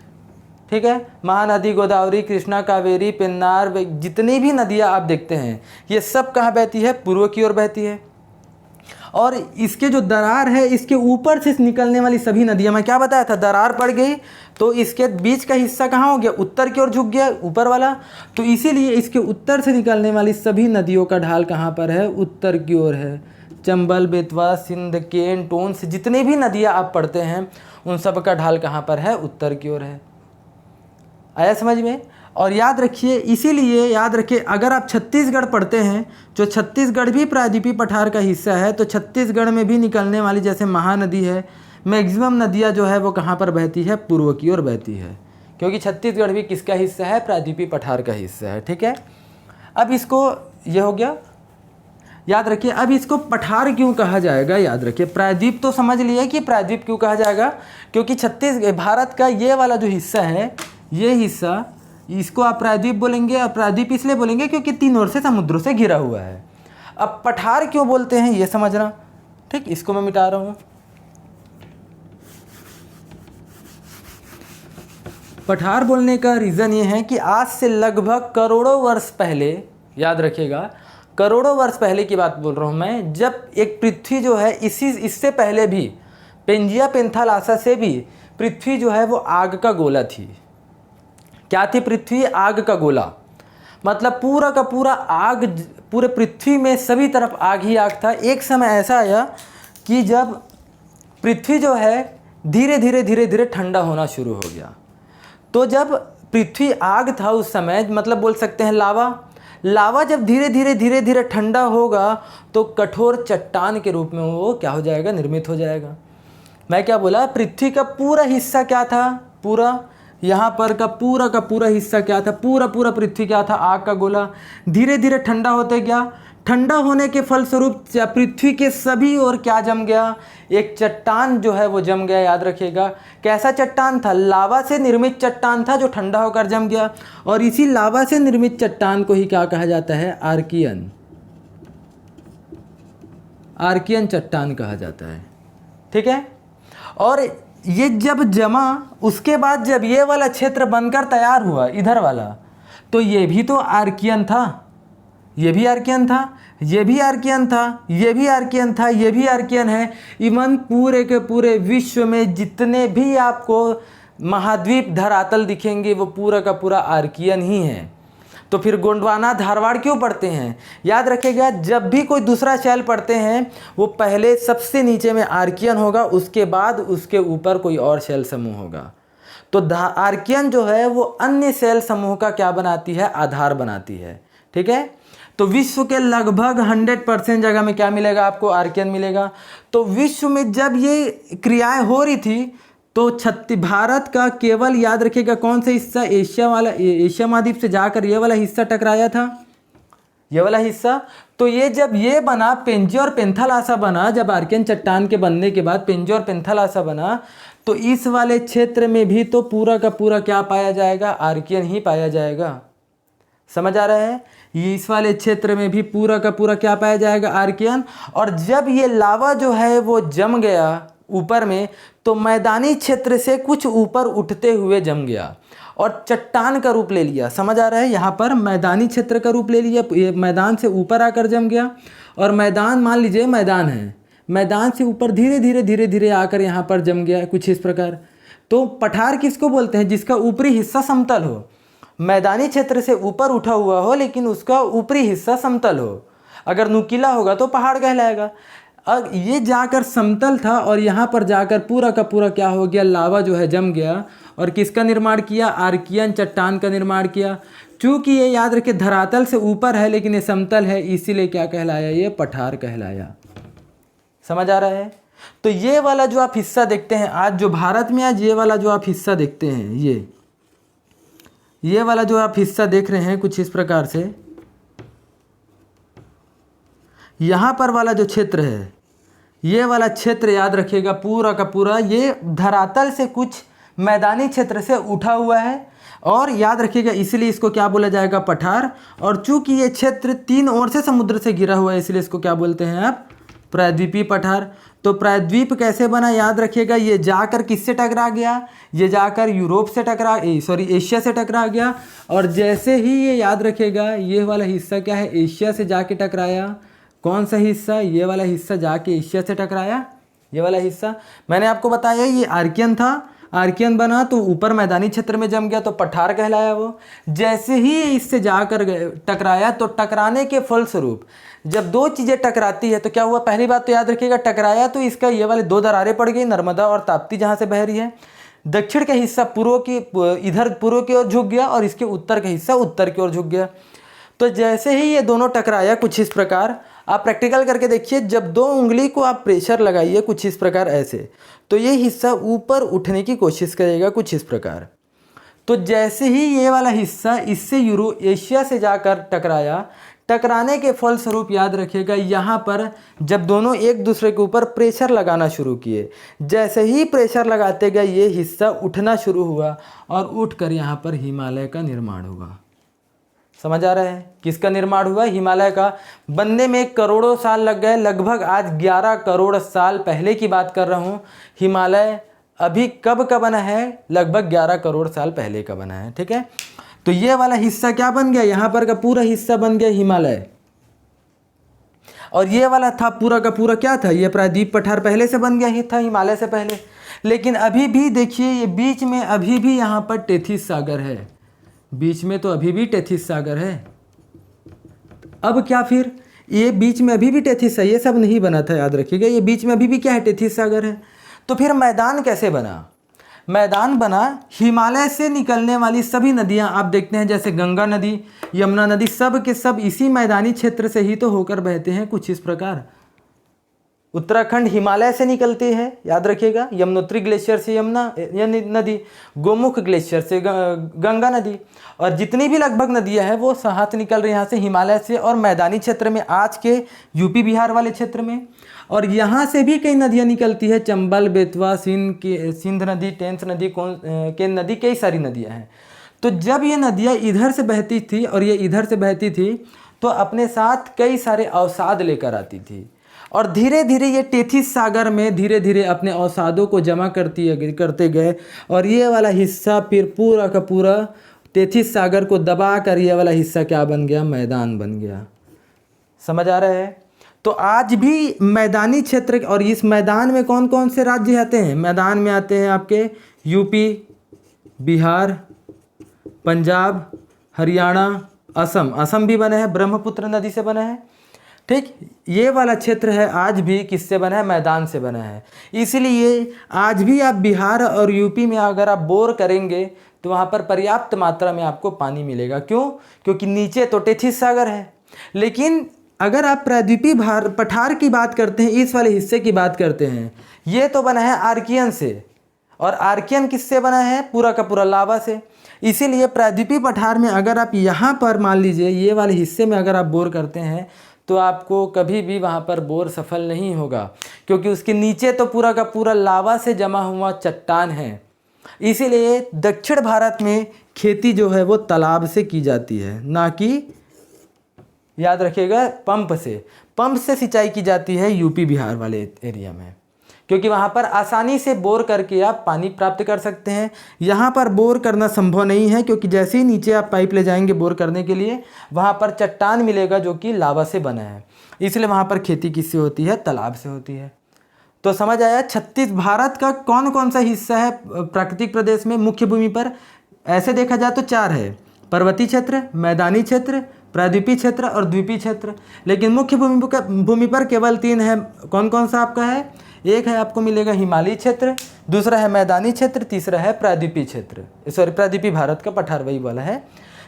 ठीक है, महानदी, गोदावरी, कृष्णा, कावेरी, पेन्नार, जितनी भी नदियाँ आप देखते हैं ये सब कहाँ बहती है, पूर्व की ओर बहती है। और इसके जो दरार है इसके ऊपर से निकलने वाली सभी नदियाँ, मैं क्या बताया था, दरार पड़ गई तो इसके बीच का हिस्सा कहाँ हो गया, उत्तर की ओर झुक गया ऊपर वाला। तो इसीलिए इसके उत्तर से निकलने वाली सभी नदियों का ढाल कहाँ पर है, उत्तर की ओर है। चंबल, बेतवा, सिंध, केन, टोंस, जितने भी नदियाँ आप पढ़ते हैं उन सब का ढाल कहाँ पर है, उत्तर की ओर है। आया समझ में। और याद रखिए, इसीलिए याद रखिए अगर आप छत्तीसगढ़ पढ़ते हैं, जो छत्तीसगढ़ भी प्रायद्वीपीय पठार का हिस्सा है, तो छत्तीसगढ़ में भी निकलने वाली जैसे महानदी है, मैक्सिमम नदियाँ जो है वो कहाँ पर बहती है, पूर्व की ओर बहती है, क्योंकि छत्तीसगढ़ भी किसका हिस्सा है, प्रायद्वीपीय पठार का हिस्सा है। ठीक है, अब इसको ये हो गया, याद रखिए। अब इसको पठार क्यों कहा जाएगा, याद रखिए प्रायद्वीप तो समझ लिया कि प्रायद्वीप क्यों कहा जाएगा, क्योंकि भारत का ये वाला जो हिस्सा है, ये हिस्सा, इसको आप प्रायद्वीप बोलेंगे, और प्रायद्वीप इसलिए बोलेंगे क्योंकि तीन ओर से समुद्रों से घिरा हुआ है। अब पठार क्यों बोलते हैं ये समझना, ठीक, इसको मैं मिटा रहा हूँ। पठार बोलने का रीज़न ये है कि आज से लगभग करोड़ों वर्ष पहले, याद रखिएगा करोड़ों वर्ष पहले की बात बोल रहा हूँ मैं, जब एक पृथ्वी जो है इससे पहले भी, पेंजिया पेंथालासा से भी पृथ्वी जो है वो आग का गोला थी। क्या थी पृथ्वी, आग का गोला, मतलब पूरा का पूरा आग, पूरे पृथ्वी में सभी तरफ आग ही आग था। एक समय ऐसा आया कि जब पृथ्वी जो है धीरे धीरे धीरे धीरे ठंडा होना शुरू हो गया। तो जब पृथ्वी आग था उस समय, मतलब बोल सकते हैं लावा जब धीरे धीरे धीरे धीरे ठंडा होगा तो कठोर चट्टान के रूप में वो क्या हो जाएगा, निर्मित हो जाएगा। मैं क्या बोला, पृथ्वी का पूरा हिस्सा क्या था, पूरा यहाँ पर का पूरा हिस्सा क्या था, पूरा पृथ्वी क्या था, आग का गोला। धीरे धीरे ठंडा होते गया, ठंडा होने के फलस्वरूप पृथ्वी के सभी ओर क्या जम गया, एक चट्टान जो है वो जम गया। याद रखिएगा कैसा चट्टान था, लावा से निर्मित चट्टान था जो ठंडा होकर जम गया। और इसी लावा से निर्मित चट्टान को ही क्या कहा जाता है, आर्कियन चट्टान कहा जाता है। ठीक है, और ये जब जमा, उसके बाद जब ये वाला क्षेत्र बनकर तैयार हुआ इधर वाला, तो ये भी तो आर्कियन था, ये भी आर्कियन था, ये भी आर्कियन था, ये भी आर्कियन था, ये भी आर्कियन है। इवन पूरे के पूरे विश्व में जितने भी आपको महाद्वीप धरातल दिखेंगे वो पूरा का पूरा आर्कियन ही है। तो फिर गोंडवाना, धारवाड़ क्यों पढ़ते हैं, याद रखिएगा जब भी कोई दूसरा शैल पढ़ते हैं वो पहले सबसे नीचे में आर्कियन होगा, उसके बाद उसके ऊपर कोई और शैल समूह होगा। तो आर्कियन जो है वो अन्य शैल समूह का क्या बनाती है, आधार बनाती है। ठीक है, तो विश्व के लगभग 100% जगह में क्या मिलेगा आपको, आर्कियन मिलेगा। तो विश्व में जब ये क्रियाएं हो रही थी तो भारत का केवल याद रखिएगा कौन सा हिस्सा एशिया वाला, एशिया महाद्वीप से जाकर ये वाला हिस्सा टकराया था, ये वाला हिस्सा। तो ये जब ये बना पेंजी और पेंथालासा बना, जब आर्कियन चट्टान के बनने के बाद पेंजी और पेंथालासा बना, तो इस वाले क्षेत्र में भी तो पूरा का पूरा क्या पाया जाएगा, आर्कियन ही पाया जाएगा। समझ आ रहा है, ये इस वाले क्षेत्र में भी पूरा का पूरा क्या पाया जाएगा, आर्कियन। और जब ये लावा जो है वो जम गया ऊपर में, तो मैदानी क्षेत्र से कुछ ऊपर उठते हुए जम गया और चट्टान का रूप ले लिया। समझ आ रहा है, यहाँ पर मैदानी क्षेत्र का रूप ले लिया, ये मैदान से ऊपर आकर जम गया। और मैदान मान लीजिए मैदान है, मैदान से ऊपर धीरे धीरे धीरे धीरे आकर यहाँ पर जम गया कुछ इस प्रकार। तो पठार किसको बोलते हैं, जिसका ऊपरी हिस्सा समतल हो, मैदानी क्षेत्र से ऊपर उठा हुआ हो लेकिन उसका ऊपरी हिस्सा समतल हो। अगर नुकीला होगा तो पहाड़ कहलाएगा। अब ये जाकर समतल था और यहाँ पर जाकर पूरा का पूरा क्या हो गया, लावा जो है जम गया और किसका निर्माण किया, आर्कियन चट्टान का निर्माण किया। चूँकि ये याद रखिए धरातल से ऊपर है लेकिन ये समतल है, इसीलिए क्या कहलाया, ये पठार कहलाया। समझ आ रहा है। तो ये वाला जो आप हिस्सा देखते हैं आज जो भारत में, आज ये वाला जो आप हिस्सा देखते हैं, ये वाला जो आप हिस्सा देख रहे हैं कुछ इस प्रकार से, यहाँ पर वाला जो क्षेत्र है, ये वाला क्षेत्र याद रखिएगा पूरा का पूरा ये धरातल से कुछ मैदानी क्षेत्र से उठा हुआ है। और याद रखिएगा इसलिए इसको क्या बोला जाएगा, पठार। और चूंकि ये क्षेत्र 3 ओर से समुद्र से घिरा हुआ है, इसलिए इसको क्या बोलते हैं आप, प्रायद्वीपीय पठार। तो प्रायद्वीप कैसे बना, याद रखिएगा ये जाकर किससे टकरा गया, ये जाकर यूरोप से एशिया से टकरा गया। और जैसे ही ये याद रखिएगा ये वाला हिस्सा क्या है, एशिया से जाके टकराया। कौन सा हिस्सा, ये वाला हिस्सा जाके एशिया से टकराया, ये वाला हिस्सा। मैंने आपको बताया ये आर्कियन था, आर्कियन बना तो ऊपर मैदानी क्षेत्र में जम गया तो पठार कहलाया वो। जैसे ही इससे जाकर टकराया तो टकराने के फलस्वरूप जब 2 चीज़ें टकराती है तो क्या हुआ, पहली बात तो याद रखिएगा टकराया तो इसका ये वाले 2 दरारें पड़ गई, नर्मदा और ताप्ती जहाँ से बह रही है। दक्षिण का हिस्सा इधर पूर्व की ओर झुक गया और इसके उत्तर का हिस्सा उत्तर की ओर झुक गया। तो जैसे ही ये दोनों टकराया कुछ इस प्रकार, आप प्रैक्टिकल करके देखिए, जब 2 उंगली को आप प्रेशर लगाइए कुछ इस प्रकार ऐसे, तो ये हिस्सा ऊपर उठने की कोशिश करेगा कुछ इस प्रकार। तो जैसे ही ये वाला हिस्सा इससे एशिया से जाकर टकराया, टकराने के फलस्वरूप याद रखिएगा यहाँ पर जब दोनों एक दूसरे के ऊपर प्रेशर लगाना शुरू किए, जैसे ही प्रेशर लगाते गए ये हिस्सा उठना शुरू हुआ और उठकर यहाँ पर हिमालय का निर्माण हुआ। समझ आ रहा है, किसका निर्माण हुआ, हिमालय का। बनने में करोड़ों साल लग गए, लगभग आज 11 करोड़ साल पहले की बात कर रहा हूँ। हिमालय अभी कब का बना है, लगभग 11 करोड़ साल पहले का बना है। ठीक है, तो ये वाला हिस्सा क्या बन गया, यहाँ पर का पूरा हिस्सा बन गया हिमालय। और ये वाला था पूरा का पूरा क्या था, ये प्रायद्वीप पठार पहले से बन गया ही था हिमालय से पहले। लेकिन अभी भी देखिए ये बीच में अभी भी यहाँ पर टेथिस सागर है, बीच में तो अभी भी टेथिस सागर है। अब क्या फिर, ये बीच में अभी भी टेथिस है, ये सब नहीं बना था याद रखिएगा, ये बीच में अभी भी क्या है, टेथिस सागर है। तो फिर मैदान कैसे बना, मैदान बना हिमालय से निकलने वाली सभी नदियां आप देखते हैं, जैसे गंगा नदी, यमुना नदी, सब के सब इसी मैदानी क्षेत्र से ही तो होकर बहते हैं कुछ इस प्रकार। उत्तराखंड हिमालय से निकलती है याद रखिएगा, यमुनोत्री ग्लेशियर से यमुना नदी, गोमुख ग्लेशियर से गंगा नदी, और जितनी भी लगभग नदियां हैं वो हाथ निकल रही हैं यहाँ से हिमालय से और मैदानी क्षेत्र में, आज के यूपी बिहार वाले क्षेत्र में। और यहाँ से भी कई नदियाँ निकलती है, चंबल, बेतवा, सिंध नदी, टेंस नदी, केन नदी, कई सारी नदियाँ हैं। तो जब ये नदियाँ इधर से बहती थी और ये इधर से बहती थी तो अपने साथ कई सारे अवसाद लेकर आती थी, और धीरे धीरे ये टेथिस सागर में धीरे धीरे अपने अवसादों को जमा करते गए, और ये वाला हिस्सा फिर पूरा का पूरा टेथिस सागर को दबा कर ये वाला हिस्सा क्या बन गया, मैदान बन गया। समझ आ रहा है। तो आज भी मैदानी क्षेत्र, और इस मैदान में कौन कौन से राज्य आते हैं, मैदान में आते हैं आपके यूपी, बिहार, पंजाब, हरियाणा, असम भी बने हैं, ब्रह्मपुत्र नदी से बना है। ठीक, ये वाला क्षेत्र है आज भी किससे बना है, मैदान से बना है। इसलिए आज भी आप बिहार और यूपी में अगर आप बोर करेंगे तो वहाँ पर पर्याप्त मात्रा में आपको पानी मिलेगा। क्यों, क्योंकि नीचे तो टेथिस सागर है। लेकिन अगर आप प्रायद्वीपीय पठार की बात करते हैं, इस वाले हिस्से की बात करते हैं, ये तो बना है आर्कियन से, और आर्कियन किससे बना है? पूरा का पूरा लावा से। इसीलिए प्रायद्वीपीय पठार में अगर आप यहाँ पर मान लीजिए ये वाले हिस्से में अगर आप बोर करते हैं तो आपको कभी भी वहाँ पर बोर सफल नहीं होगा, क्योंकि उसके नीचे तो पूरा का पूरा लावा से जमा हुआ चट्टान है। इसीलिए दक्षिण भारत में खेती जो है वो तालाब से की जाती है, ना कि, याद रखिएगा, पंप से सिंचाई की जाती है यूपी बिहार वाले एरिया में, क्योंकि वहाँ पर आसानी से बोर करके आप पानी प्राप्त कर सकते हैं। यहाँ पर बोर करना संभव नहीं है, क्योंकि जैसे ही नीचे आप पाइप ले जाएंगे बोर करने के लिए, वहाँ पर चट्टान मिलेगा जो कि लावा से बना है। इसलिए वहाँ पर खेती किससे होती है? तालाब से होती है। तो समझ आया। भारत का कौन कौन सा हिस्सा है प्राकृतिक प्रदेश में मुख्य भूमि पर? ऐसे देखा जाए तो 4 है, पर्वतीय क्षेत्र, मैदानी क्षेत्र, प्रायद्वीपीय क्षेत्र और द्वीपीय क्षेत्र। लेकिन मुख्य भूमि पर केवल 3 है। कौन कौन सा आपका है? एक है आपको मिलेगा हिमालयी क्षेत्र, दूसरा है मैदानी क्षेत्र, तीसरा है प्रायद्वीपीय क्षेत्र, प्रायद्वीपीय भारत का पठार वही वाला है।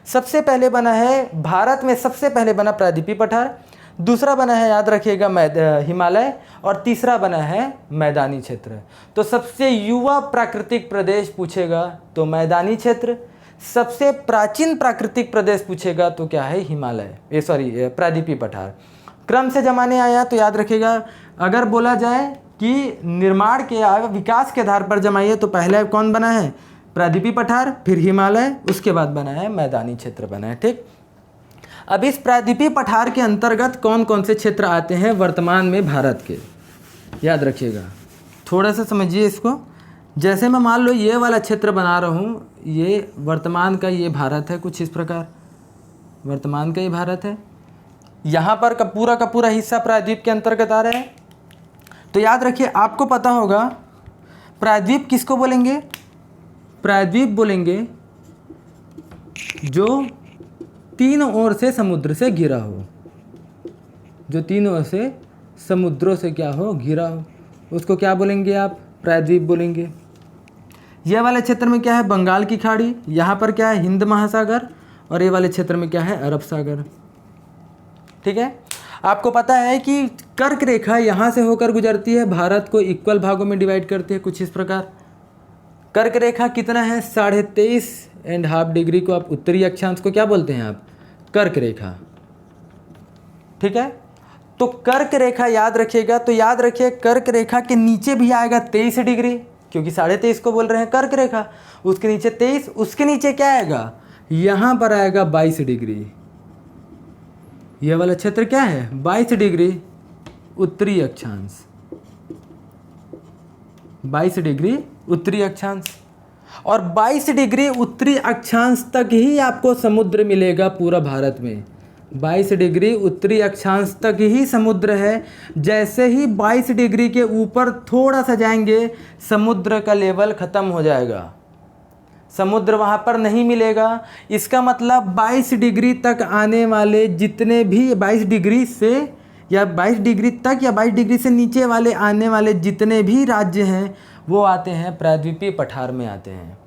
सबसे पहले बना है भारत में, सबसे पहले बना प्रायद्वीपीय पठार, दूसरा बना है, याद रखिएगा, हिमालय, और तीसरा बना है मैदानी क्षेत्र। तो सबसे युवा प्राकृतिक प्रदेश पूछेगा तो मैदानी क्षेत्र, सबसे प्राचीन प्राकृतिक प्रदेश पूछेगा तो क्या है? हिमालय, प्रायद्वीपीय पठार। क्रम से जमाने आया तो याद रखिएगा, अगर बोला जाए कि निर्माण के विकास के आधार पर जमाइए तो पहले कौन बना है? प्रायद्वीपीय पठार, फिर हिमालय, उसके बाद बना है मैदानी क्षेत्र बना है। ठीक, अब इस प्रायद्वीपीय पठार के अंतर्गत कौन कौन से क्षेत्र आते हैं वर्तमान में भारत के? याद रखिएगा, थोड़ा सा समझिए इसको। जैसे मैं मान लो ये वाला क्षेत्र बना रहा हूँ, ये वर्तमान का ये भारत है, कुछ इस प्रकार वर्तमान का ये भारत है। यहाँ पर का पूरा हिस्सा प्रायद्वीप के अंतर्गत आ रहा है। तो याद रखिए, आपको पता होगा प्रायद्वीप किसको बोलेंगे? प्रायद्वीप बोलेंगे जो तीनों ओर से समुद्र से घिरा हो, जो तीनों ओर से समुद्रों से क्या हो? घिरा हो, उसको क्या बोलेंगे आप? प्रायद्वीप बोलेंगे। यह वाले क्षेत्र में क्या है? बंगाल की खाड़ी, यहाँ पर क्या है? हिंद महासागर, और ये वाले क्षेत्र में क्या है? अरब सागर। ठीक है, आपको पता है कि कर्क रेखा यहाँ से होकर गुजरती है, भारत को इक्वल भागों में डिवाइड करती है कुछ इस प्रकार। कर्क रेखा कितना है? 23.5 डिग्री को आप उत्तरी अक्षांश को क्या बोलते हैं आप? कर्क रेखा। ठीक है, तो कर्क रेखा याद रखिएगा, तो याद रखिए कर्क रेखा के नीचे भी आएगा 23 डिग्री, क्योंकि 23.5 को बोल रहे हैं कर्क रेखा, उसके नीचे 23, उसके नीचे क्या आएगा? यहाँ पर आएगा 22 डिग्री। यह वाला क्षेत्र क्या है? 22 डिग्री उत्तरी अक्षांश, 22 डिग्री उत्तरी अक्षांश। और 22 डिग्री उत्तरी अक्षांश तक ही आपको समुद्र मिलेगा पूरा भारत में। 22 डिग्री उत्तरी अक्षांश तक ही समुद्र है। जैसे ही 22 डिग्री के ऊपर थोड़ा सा जाएंगे, समुद्र का लेवल ख़त्म हो जाएगा, समुद्र वहाँ पर नहीं मिलेगा। इसका मतलब 22 डिग्री तक आने वाले जितने भी 22 डिग्री से या 22 डिग्री तक या 22 डिग्री से नीचे वाले आने वाले जितने भी राज्य हैं वो आते हैं प्रायद्वीपीय पठार में आते हैं।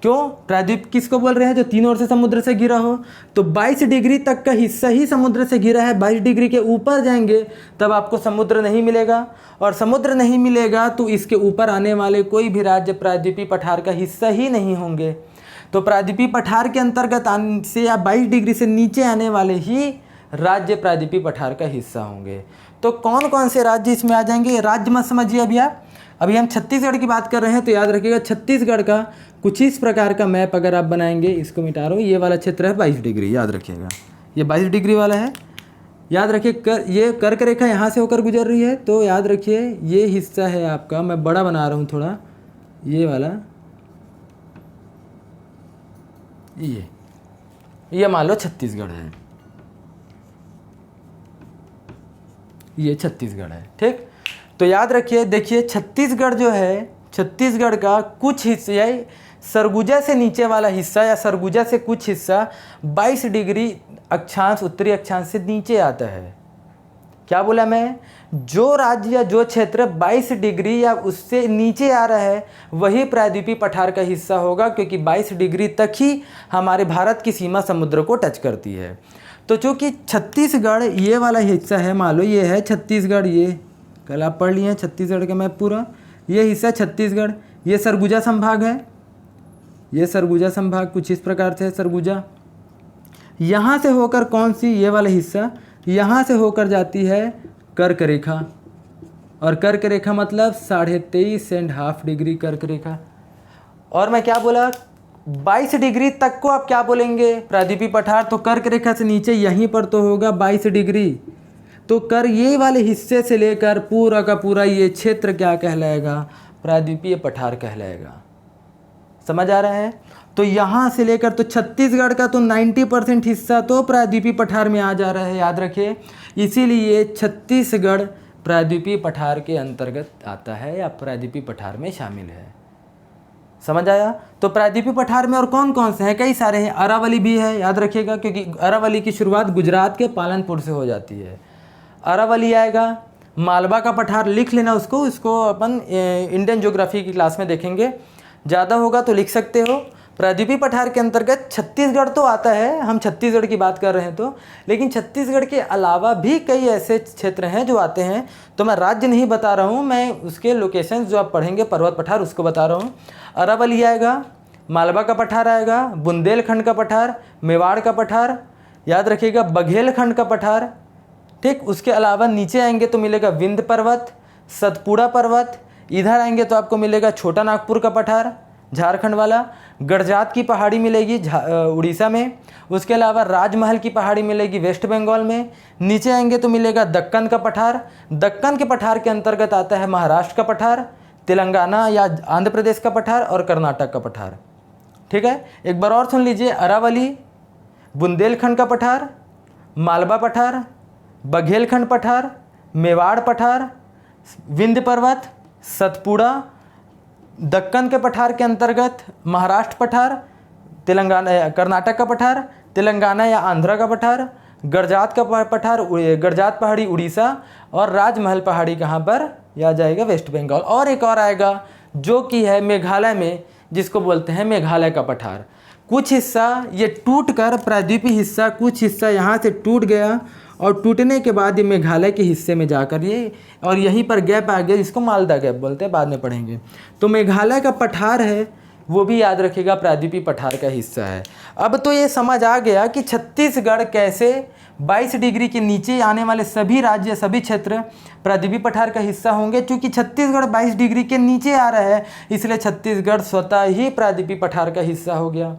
क्यों? प्रायद्वीप किसको बोल रहे हैं? जो तीनों ओर से समुद्र से घिरा हो। तो 22 डिग्री तक का हिस्सा ही समुद्र से घिरा है। 22 डिग्री के ऊपर जाएंगे तब आपको समुद्र नहीं मिलेगा, और समुद्र नहीं मिलेगा तो इसके ऊपर आने वाले कोई भी राज्य प्रायद्वीपीय पठार का हिस्सा ही नहीं होंगे। तो प्रायद्वीपीय पठार के अंतर्गत आने से या 22 डिग्री से नीचे आने वाले ही राज्य प्रायद्वीपीय पठार का हिस्सा होंगे। तो कौन कौन से राज्य इसमें आ जाएंगे? राज्य मत समझिए अभी आप, अभी हम छत्तीसगढ़ की बात कर रहे हैं। तो याद रखिएगा छत्तीसगढ़ का कुछ इस प्रकार का मैप अगर आप बनाएंगे, इसको मिटा रहा हूँ, ये वाला क्षेत्र है 22 डिग्री, याद रखिएगा ये 22 डिग्री वाला है। याद रखिए ये कर्क रेखा यहाँ से होकर गुजर रही है, तो याद रखिए ये हिस्सा है आपका, मैं बड़ा बना रहा हूँ थोड़ा, ये वाला, ये मान लो छत्तीसगढ़ है, ये छत्तीसगढ़ है। ठीक, तो याद रखिए, देखिए छत्तीसगढ़ जो है, छत्तीसगढ़ का कुछ हिस्सा सरगुजा से नीचे वाला हिस्सा या सरगुजा से कुछ हिस्सा 22 डिग्री अक्षांश उत्तरी अक्षांश से नीचे आता है। क्या बोला मैं? जो राज्य या जो क्षेत्र 22 डिग्री या उससे नीचे आ रहा है वही प्रायद्वीपीय पठार का हिस्सा होगा, क्योंकि 22 डिग्री तक ही हमारे भारत की सीमा समुद्र को टच करती है। तो चूँकि छत्तीसगढ़ ये वाला हिस्सा है, मान लो ये है छत्तीसगढ़, ये कल आप पढ़ लिए हैं छत्तीसगढ़ का मैप पूरा, ये हिस्सा छत्तीसगढ़, ये सरगुजा संभाग है, ये सरगुजा संभाग कुछ इस प्रकार से है सरगुजा। यहाँ से होकर कौन सी, ये वाला हिस्सा यहाँ से होकर जाती है कर्क रेखा, और कर्क रेखा मतलब 23.5 डिग्री कर्क रेखा। और मैं क्या बोला, 22 डिग्री तक को आप क्या बोलेंगे, प्रायद्वीपीय पठार। तो कर्क रेखा से नीचे यहीं पर तो होगा 22 डिग्री, तो कर ये वाले हिस्से से लेकर पूरा का पूरा ये क्षेत्र क्या कहलाएगा, प्रायद्वीपीय पठार कहलाएगा। समझ आ रहा है। तो यहाँ से लेकर तो छत्तीसगढ़ का तो 90% हिस्सा तो प्रायद्वीपीय पठार में आ जा रहा है, याद रखिए। इसीलिए छत्तीसगढ़ प्रायद्वीपीय पठार के अंतर्गत आता है या प्रायद्वीपीय पठार में शामिल है। समझ आया। तो प्रायद्वीपीय पठार में और कौन कौन से हैं, कई सारे हैं। अरावली भी है, याद रखिएगा, क्योंकि अरावली की शुरुआत गुजरात के पालनपुर से हो जाती है। अरावली आएगा, मालवा का पठार लिख लेना उसको अपन इंडियन ज्योग्राफी की क्लास में देखेंगे, ज़्यादा होगा तो लिख सकते हो। प्रायद्वीपीय पठार के अंतर्गत छत्तीसगढ़ तो आता है, हम छत्तीसगढ़ की बात कर रहे हैं तो, लेकिन छत्तीसगढ़ के अलावा भी कई ऐसे क्षेत्र हैं जो आते हैं। तो मैं राज्य नहीं बता रहा हूँ, मैं उसके लोकेशन जो आप पढ़ेंगे पर्वत पठार उसको बता रहा हूँ। अरावली आएगा, मालवा का पठार आएगा, बुंदेलखंड का पठार, मेवाड़ का पठार, याद रखिएगा, बघेलखंड का पठार, ठीक। उसके अलावा नीचे आएंगे तो मिलेगा विंध्य पर्वत, सतपुड़ा पर्वत, इधर आएंगे तो आपको मिलेगा छोटा नागपुर का पठार झारखंड वाला, गड़जात की पहाड़ी मिलेगी उड़ीसा में, उसके अलावा राजमहल की पहाड़ी मिलेगी वेस्ट बंगाल में। नीचे आएंगे तो मिलेगा दक्कन का पठार, दक्कन के पठार के अंतर्गत आता है महाराष्ट्र का पठार, तेलंगाना या आंध्र प्रदेश का पठार और कर्नाटक का पठार, ठीक है। एक बार और सुन लीजिए, अरावली, बुंदेलखंड का पठार, मालवा पठार, बघेलखंड पठार, मेवाड़ पठार, विंध्य पर्वत, सतपुड़ा, दक्कन के पठार के अंतर्गत महाराष्ट्र पठार, तेलंगाना कर्नाटक का पठार, तेलंगाना या आंध्र का पठार, गड़जात का पठार, गड़जात पहाड़ी उड़ीसा, और राजमहल पहाड़ी कहाँ पर या जाएगा, वेस्ट बंगाल। और एक और आएगा जो कि है मेघालय में, जिसको बोलते हैं मेघालय का पठार। कुछ हिस्सा ये टूट कर, प्रायद्वीपीय हिस्सा कुछ हिस्सा यहाँ से टूट गया और टूटने के बाद ये मेघालय के हिस्से में जाकर ये, और यहीं पर गैप आ गया जिसको मालदा गैप बोलते हैं, बाद में पढ़ेंगे। तो मेघालय का पठार है, वो भी याद रखिएगा प्रायद्वीपीय पठार का हिस्सा है। अब तो ये समझ आ गया कि छत्तीसगढ़ कैसे 22 डिग्री के नीचे आने वाले सभी राज्य, सभी क्षेत्र प्रायद्वीपीय पठार का हिस्सा होंगे। चूँकि छत्तीसगढ़ 22 डिग्री के नीचे आ रहा है, इसलिए छत्तीसगढ़ स्वतः ही प्रायद्वीपीय पठार का हिस्सा हो गया।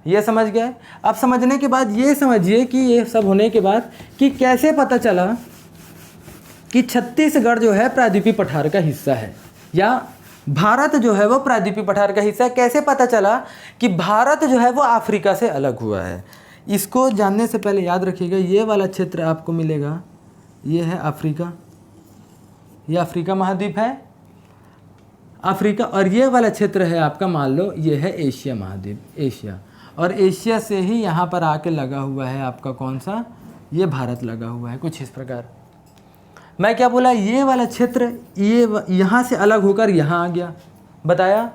ये समझ गए। अब समझने के बाद ये समझिए कि ये सब होने के बाद कि कैसे पता चला कि छत्तीसगढ़ जो है प्रायद्वीपीय पठार का हिस्सा है, या भारत जो है वो प्रायद्वीपीय पठार का हिस्सा है। कैसे पता चला कि भारत जो है वो अफ्रीका से अलग हुआ है। इसको जानने से पहले याद रखिएगा, ये वाला क्षेत्र आपको मिलेगा, ये है अफ्रीका, ये अफ्रीका महाद्वीप है, अफ्रीका। और ये वाला क्षेत्र है आपका, मान लो ये है एशिया महाद्वीप, एशिया। और एशिया से ही यहाँ पर आके लगा हुआ है आपका कौन सा, ये भारत लगा हुआ है, कुछ इस प्रकार। मैं क्या बोला, ये वाला क्षेत्र ये यहाँ से अलग होकर यहाँ आ गया, बताया।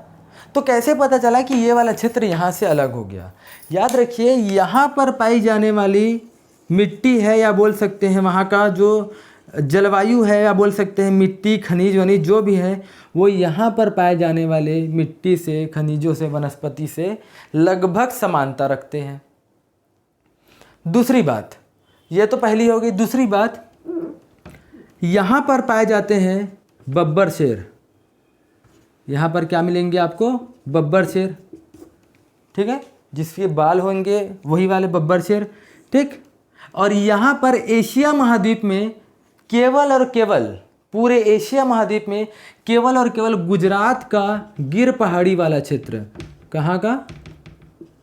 तो कैसे पता चला कि ये वाला क्षेत्र यहाँ से अलग हो गया। याद रखिए, यहाँ पर पाई जाने वाली मिट्टी है, या बोल सकते हैं वहाँ का जो जलवायु है, या बोल सकते हैं मिट्टी, खनिज वनिज जो भी है, वो यहाँ पर पाए जाने वाले मिट्टी से, खनिजों से, वनस्पति से लगभग समानता रखते हैं। दूसरी बात, ये तो पहली हो गई। दूसरी बात, यहाँ पर पाए जाते हैं बब्बर शेर। यहाँ पर क्या मिलेंगे आपको, बब्बर शेर, ठीक है, जिसके बाल होंगे वही वाले बब्बर शेर, ठीक। और यहाँ पर एशिया महाद्वीप में केवल और केवल, पूरे एशिया महाद्वीप में केवल और केवल गुजरात का गिर पहाड़ी वाला क्षेत्र, कहाँ का,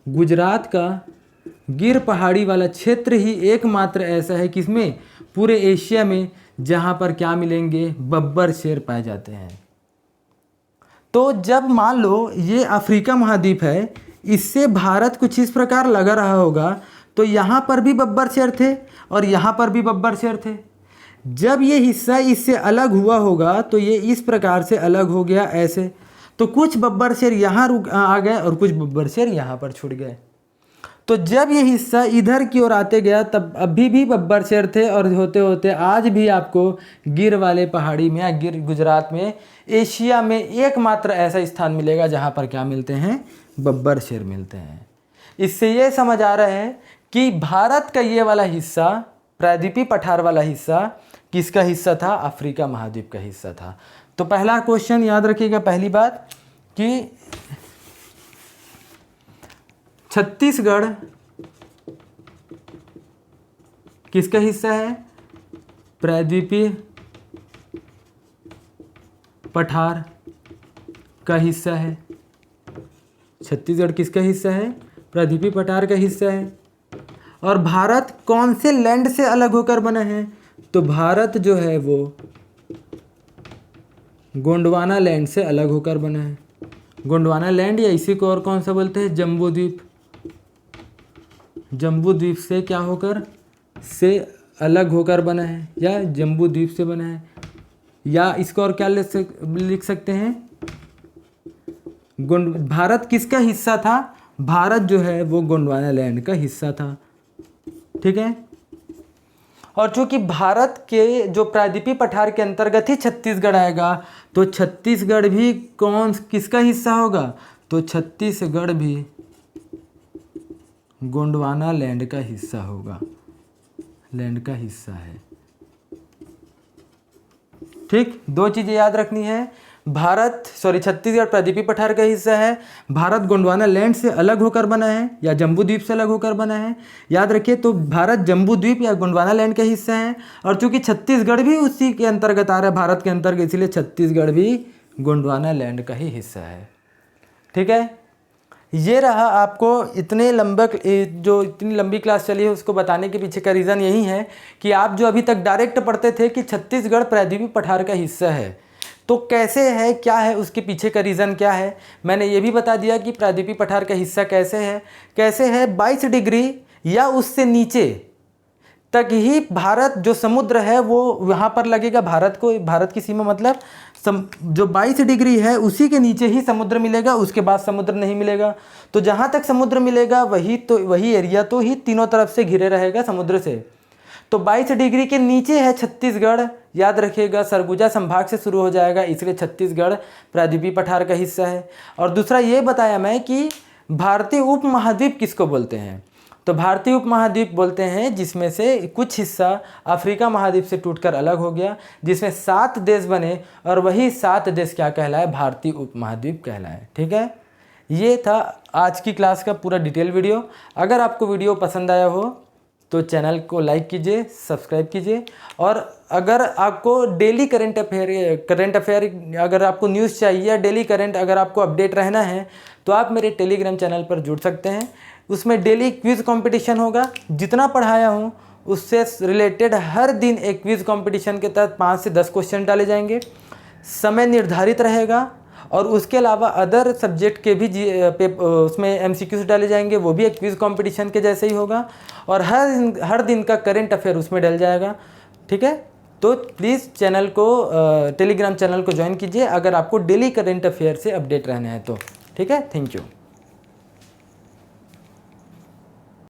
गुजरात का गिर पहाड़ी वाला क्षेत्र ही एकमात्र ऐसा है किसमें, पूरे एशिया में, जहाँ पर क्या मिलेंगे, बब्बर शेर पाए जाते हैं। तो जब मान लो ये अफ्रीका महाद्वीप है, इससे भारत कुछ इस प्रकार लगा रहा होगा, तो यहाँ पर भी बब्बर शेर थे और यहाँ पर भी बब्बर शेर थे। जब ये हिस्सा इससे अलग हुआ होगा तो ये इस प्रकार से अलग हो गया, ऐसे। तो कुछ बब्बर शेर यहाँ आ गए और कुछ बब्बर शेर यहाँ पर छूट गए। तो जब ये हिस्सा इधर की ओर आते गया तब अभी भी बब्बर शेर थे, और होते होते आज भी आपको गिर वाले पहाड़ी में या गिर गुजरात में एशिया में एकमात्र ऐसा स्थान मिलेगा जहाँ पर क्या मिलते हैं, बब्बर शेर मिलते हैं। इससे ये समझ आ रहा है कि भारत का ये वाला हिस्सा, प्रायद्वीपीय पठार वाला हिस्सा किसका हिस्सा था, अफ्रीका महाद्वीप का हिस्सा था। तो पहला क्वेश्चन याद रखिएगा, पहली बात कि छत्तीसगढ़ किसका हिस्सा है, प्रायद्वीपीय पठार का हिस्सा है। छत्तीसगढ़ किसका हिस्सा है, प्रायद्वीपीय पठार का हिस्सा है। और भारत कौन से लैंड से अलग होकर बना है, तो भारत जो है वो गोंडवाना लैंड से अलग होकर बना है। गोंडवाना लैंड या इसी को और कौन सा बोलते हैं, जम्बू द्वीप। जम्बू द्वीप से क्या होकर, से अलग होकर बना है, या जम्बू द्वीप से बना है, या इसको और क्या लिख सकते हैं, भारत किसका हिस्सा था, भारत जो है वो गोंडवाना लैंड का हिस्सा था। ठीक है। और चूंकि भारत के जो प्रायद्वीपीय पठार के अंतर्गत ही छत्तीसगढ़ आएगा, तो छत्तीसगढ़ भी किसका हिस्सा होगा, तो छत्तीसगढ़ भी गोंडवाना लैंड का हिस्सा होगा, लैंड का हिस्सा है। ठीक, दो चीजें याद रखनी है, छत्तीसगढ़ प्रायद्वीपीय पठार का हिस्सा है, भारत गोंडवाना लैंड से अलग होकर बना है या जम्बू द्वीप से अलग होकर बना है। याद रखिए, तो भारत जम्बू द्वीप या गोंडवाना लैंड का हिस्सा है, और चूंकि छत्तीसगढ़ भी उसी के अंतर्गत आ रहा है, भारत के अंतर्गत, इसलिए छत्तीसगढ़ भी गोंडवाना लैंड का ही हिस्सा है। ठीक है, ये रहा आपको इतनी लंबी क्लास चली है उसको बताने के पीछे का रीज़न यही है कि आप जो अभी तक डायरेक्ट पढ़ते थे कि छत्तीसगढ़ प्रायद्वीपीय पठार का हिस्सा है, तो कैसे है, क्या है, उसके पीछे का रीज़न क्या है। मैंने ये भी बता दिया कि प्रायद्वीपीय पठार का हिस्सा कैसे है 22 डिग्री या उससे नीचे तक ही भारत जो समुद्र है वो वहाँ पर लगेगा। भारत की सीमा मतलब जो 22 डिग्री है उसी के नीचे ही समुद्र मिलेगा, उसके बाद समुद्र नहीं मिलेगा। तो जहाँ तक समुद्र मिलेगा वही एरिया तो ही तीनों तरफ से घिरे रहेगा समुद्र से। तो 22 डिग्री के नीचे है छत्तीसगढ़, याद रखिएगा, सरगुजा संभाग से शुरू हो जाएगा, इसलिए छत्तीसगढ़ प्रायद्वीपीय पठार का हिस्सा है। और दूसरा ये बताया मैं कि भारतीय उपमहाद्वीप किसको बोलते हैं, तो भारतीय उपमहाद्वीप बोलते हैं जिसमें से कुछ हिस्सा अफ्रीका महाद्वीप से टूटकर अलग हो गया, जिसमें 7 देश बने, और वही 7 देश क्या कहलाए, भारतीय उपमहाद्वीप कहलाए। ठीक है, ये था आज की क्लास का पूरा डिटेल वीडियो। अगर आपको वीडियो पसंद आया हो तो चैनल को लाइक कीजिए, सब्सक्राइब कीजिए, और अगर आपको डेली करंट अफेयर अगर आपको न्यूज़ चाहिए या डेली करंट अगर आपको अपडेट रहना है तो आप मेरे टेलीग्राम चैनल पर जुड़ सकते हैं। उसमें डेली क्विज़ कंपटीशन होगा, जितना पढ़ाया हूँ उससे रिलेटेड हर दिन एक क्विज़ कंपटीशन के तहत 5 से 10 क्वेश्चन डाले जाएंगे, समय निर्धारित रहेगा, और उसके अलावा अदर सब्जेक्ट के भी उसमें MCQs डाले जाएंगे, वो भी एक क्विज़ कंपटीशन के जैसे ही होगा, और हर दिन का करंट अफेयर उसमें डल जाएगा। ठीक है, तो प्लीज़ चैनल को टेलीग्राम चैनल को ज्वाइन कीजिए अगर आपको डेली करंट अफेयर से अपडेट रहना है तो। ठीक है, थैंक यू।